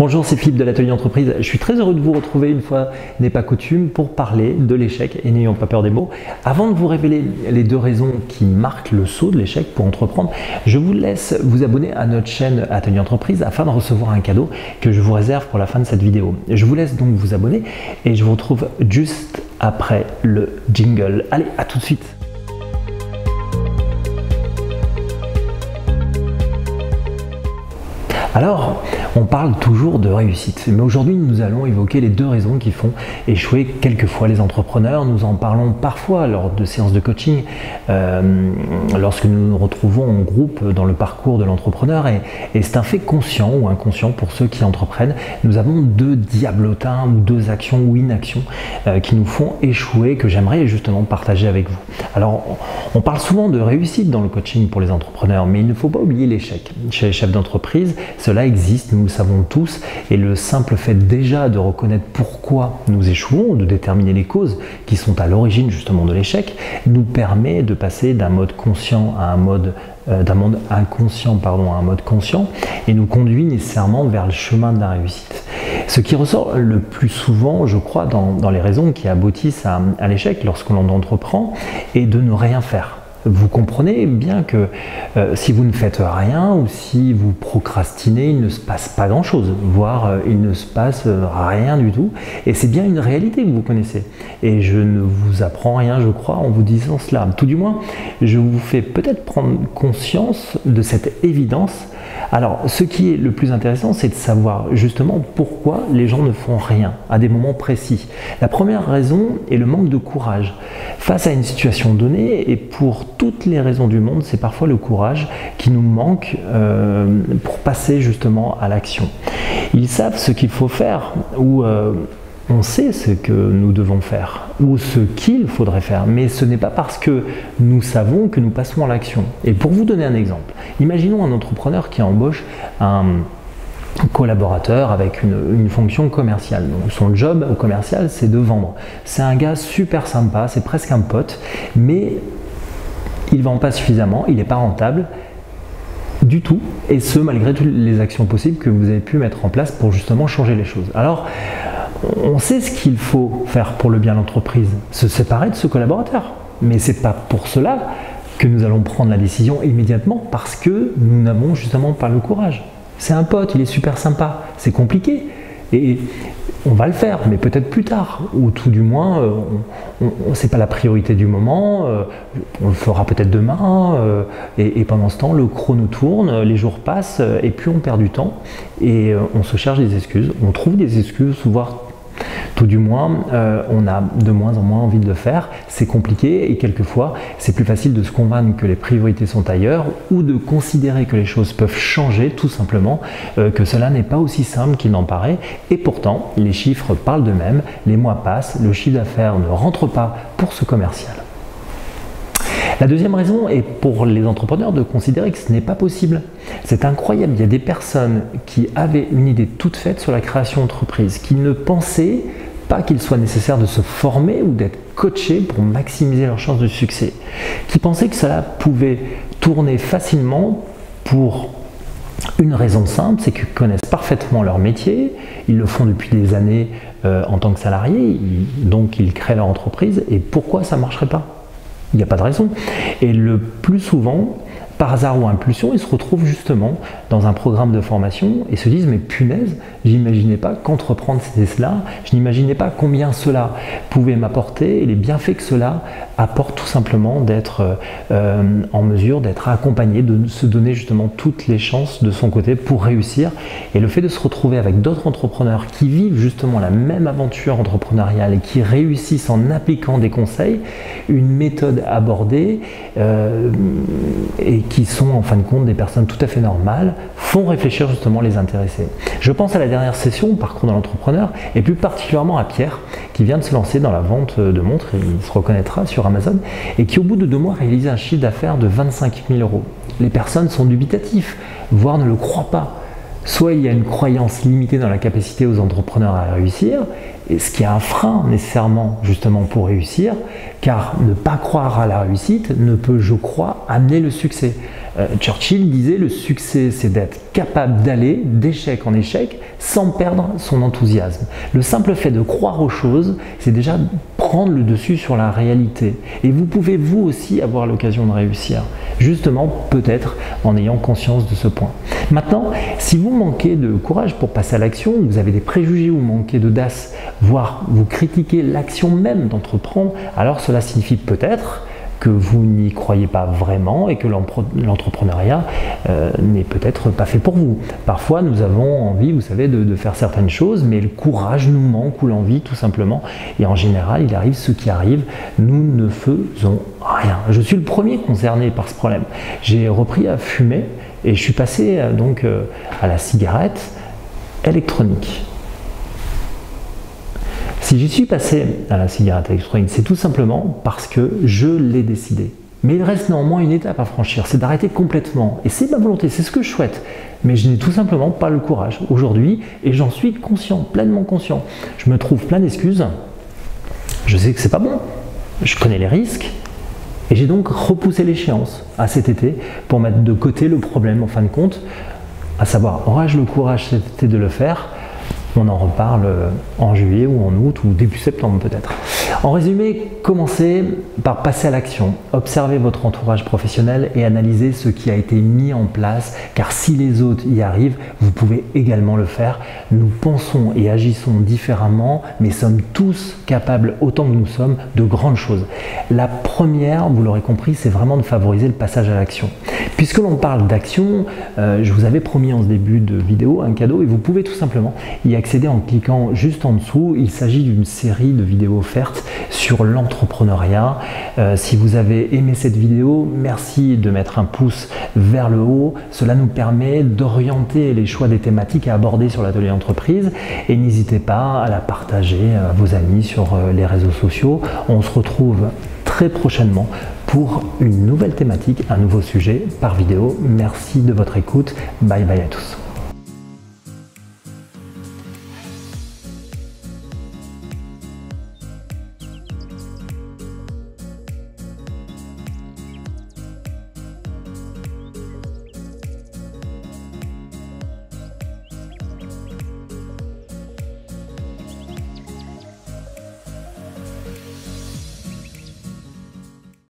Bonjour, c'est Philippe de l'Atelier Entreprise. Je suis très heureux de vous retrouver une fois n'est pas coutume pour parler de l'échec et n'ayons pas peur des mots. Avant de vous révéler les deux raisons qui marquent le saut de l'échec pour entreprendre, je vous laisse vous abonner à notre chaîne Atelier Entreprise afin de recevoir un cadeau que je vous réserve pour la fin de cette vidéo. Je vous laisse donc vous abonner et je vous retrouve juste après le jingle. Allez, à tout de suite. Alors, on parle toujours de réussite, mais aujourd'hui nous allons évoquer les deux raisons qui font échouer quelquefois les entrepreneurs. Nous en parlons parfois lors de séances de coaching, lorsque nous nous retrouvons en groupe dans le parcours de l'entrepreneur, et c'est un fait conscient ou inconscient pour ceux qui entreprennent. Nous avons deux diablotins, ou deux actions ou inactions qui nous font échouer, que j'aimerais justement partager avec vous. Alors, on parle souvent de réussite dans le coaching pour les entrepreneurs, mais il ne faut pas oublier l'échec. Chez les chefs d'entreprise, cela existe, nous le savons tous, et le simple fait déjà de reconnaître pourquoi nous échouons, de déterminer les causes qui sont à l'origine justement de l'échec, nous permet de passer d'un mode conscient à un mode d'un monde inconscient à un mode conscient, et nous conduit nécessairement vers le chemin de la réussite. Ce qui ressort le plus souvent, je crois, dans les raisons qui aboutissent à l'échec lorsqu'on entreprend, est de ne rien faire. Vous comprenez bien que si vous ne faites rien ou si vous procrastinez, il ne se passe pas grand-chose, voire il ne se passe rien du tout. Et c'est bien une réalité que vous connaissez. Et je ne vous apprends rien, je crois, en vous disant cela. Tout du moins, je vous fais peut-être prendre conscience de cette évidence. Alors, ce qui est le plus intéressant, c'est de savoir justement pourquoi les gens ne font rien à des moments précis. La première raison est le manque de courage. Face à une situation donnée, et pour toutes les raisons du monde, c'est parfois le courage qui nous manque pour passer justement à l'action. Ils savent ce qu'il faut faire, ou on sait ce que nous devons faire, ou ce qu'il faudrait faire, mais ce n'est pas parce que nous savons que nous passons à l'action. Et pour vous donner un exemple, imaginons un entrepreneur qui embauche un collaborateur avec une fonction commerciale. Donc son job au commercial, c'est de vendre. C'est un gars super sympa, c'est presque un pote, mais il ne vend pas suffisamment, il n'est pas rentable du tout, et ce malgré toutes les actions possibles que vous avez pu mettre en place pour justement changer les choses. Alors, on sait ce qu'il faut faire pour le bien de l'entreprise, se séparer de ce collaborateur. Mais ce n'est pas pour cela que nous allons prendre la décision immédiatement, parce que nous n'avons justement pas le courage. C'est un pote, il est super sympa, c'est compliqué. Et on va le faire, mais peut-être plus tard, ou tout du moins, c'est pas la priorité du moment, on le fera peut-être demain, et pendant ce temps, le chrono tourne, les jours passent, et puis on perd du temps, et on se cherche des excuses, on trouve des excuses, voire tout du moins, on a de moins en moins envie de le faire, c'est compliqué, et quelquefois, c'est plus facile de se convaincre que les priorités sont ailleurs, ou de considérer que les choses peuvent changer, tout simplement, que cela n'est pas aussi simple qu'il n'en paraît, et pourtant, les chiffres parlent d'eux-mêmes, les mois passent, le chiffre d'affaires ne rentre pas pour ce commercial. La deuxième raison est pour les entrepreneurs de considérer que ce n'est pas possible. C'est incroyable, il y a des personnes qui avaient une idée toute faite sur la création d'entreprise, qui ne pensaient pas qu'il soit nécessaire de se former ou d'être coaché pour maximiser leurs chances de succès, qui pensaient que cela pouvait tourner facilement pour une raison simple, c'est qu'ils connaissent parfaitement leur métier, ils le font depuis des années en tant que salariés, donc ils créent leur entreprise, et pourquoi ça ne marcherait pas ? Il n'y a pas de raison. Et le plus souvent, par hasard ou impulsion, ils se retrouvent justement dans un programme de formation et se disent « mais punaise, j'imaginais pas qu'entreprendre c'était cela, je n'imaginais pas combien cela pouvait m'apporter et les bienfaits que cela apporte tout simplement d'être en mesure d'être accompagné, de se donner justement toutes les chances de son côté pour réussir. » Et le fait de se retrouver avec d'autres entrepreneurs qui vivent justement la même aventure entrepreneuriale et qui réussissent en appliquant des conseils, une méthode abordée et qui sont en fin de compte des personnes tout à fait normales, font réfléchir justement les intéressés. Je pense à la dernière session, Parcours de l'entrepreneur, et plus particulièrement à Pierre, qui vient de se lancer dans la vente de montres, et il se reconnaîtra sur Amazon, et qui au bout de 2 mois réalise un chiffre d'affaires de 25 000 €. Les personnes sont dubitatives, voire ne le croient pas. Soit il y a une croyance limitée dans la capacité aux entrepreneurs à réussir, et ce qui est un frein nécessairement justement pour réussir, car ne pas croire à la réussite ne peut, je crois, amener le succès. Churchill disait le succès, c'est d'être capable d'aller d'échec en échec sans perdre son enthousiasme. Le simple fait de croire aux choses, c'est déjà prendre le dessus sur la réalité. Et vous pouvez vous aussi avoir l'occasion de réussir, justement peut-être en ayant conscience de ce point. Maintenant, si vous manquez de courage pour passer à l'action, vous avez des préjugés ou manquez d'audace, voire vous critiquez l'action même d'entreprendre, alors cela signifie peut-être que vous n'y croyez pas vraiment et que l'entrepreneuriat n'est peut-être pas fait pour vous. Parfois, nous avons envie, vous savez, de faire certaines choses, mais le courage nous manque ou l'envie tout simplement. Et en général, il arrive ce qui arrive, nous ne faisons rien. Je suis le premier concerné par ce problème. J'ai repris à fumer et je suis passé donc à la cigarette électronique. Si j'y suis passé à la cigarette électronique, c'est tout simplement parce que je l'ai décidé. Mais il reste néanmoins une étape à franchir, c'est d'arrêter complètement. Et c'est ma volonté, c'est ce que je souhaite. Mais je n'ai tout simplement pas le courage aujourd'hui et j'en suis conscient, pleinement conscient. Je me trouve plein d'excuses. Je sais que c'est pas bon. Je connais les risques. Et j'ai donc repoussé l'échéance à cet été pour mettre de côté le problème en fin de compte, à savoir, aurais-je le courage cet été de le faire ? On en reparle en juillet ou en août ou début septembre peut-être. En résumé, commencez par passer à l'action, observez votre entourage professionnel et analysez ce qui a été mis en place, car si les autres y arrivent, vous pouvez également le faire. Nous pensons et agissons différemment, mais sommes tous capables, autant que nous sommes, de grandes choses. La première, vous l'aurez compris, c'est vraiment de favoriser le passage à l'action. Puisque l'on parle d'action, je vous avais promis en ce début de vidéo un cadeau et vous pouvez tout simplement y accéder en cliquant juste en dessous. Il s'agit d'une série de vidéos offertes sur l'entrepreneuriat. Si vous avez aimé cette vidéo, merci de mettre un pouce vers le haut. Cela nous permet d'orienter les choix des thématiques à aborder sur l'atelier entreprise et n'hésitez pas à la partager à vos amis sur les réseaux sociaux. On se retrouve très prochainement pour une nouvelle thématique, un nouveau sujet par vidéo. Merci de votre écoute. Bye bye à tous.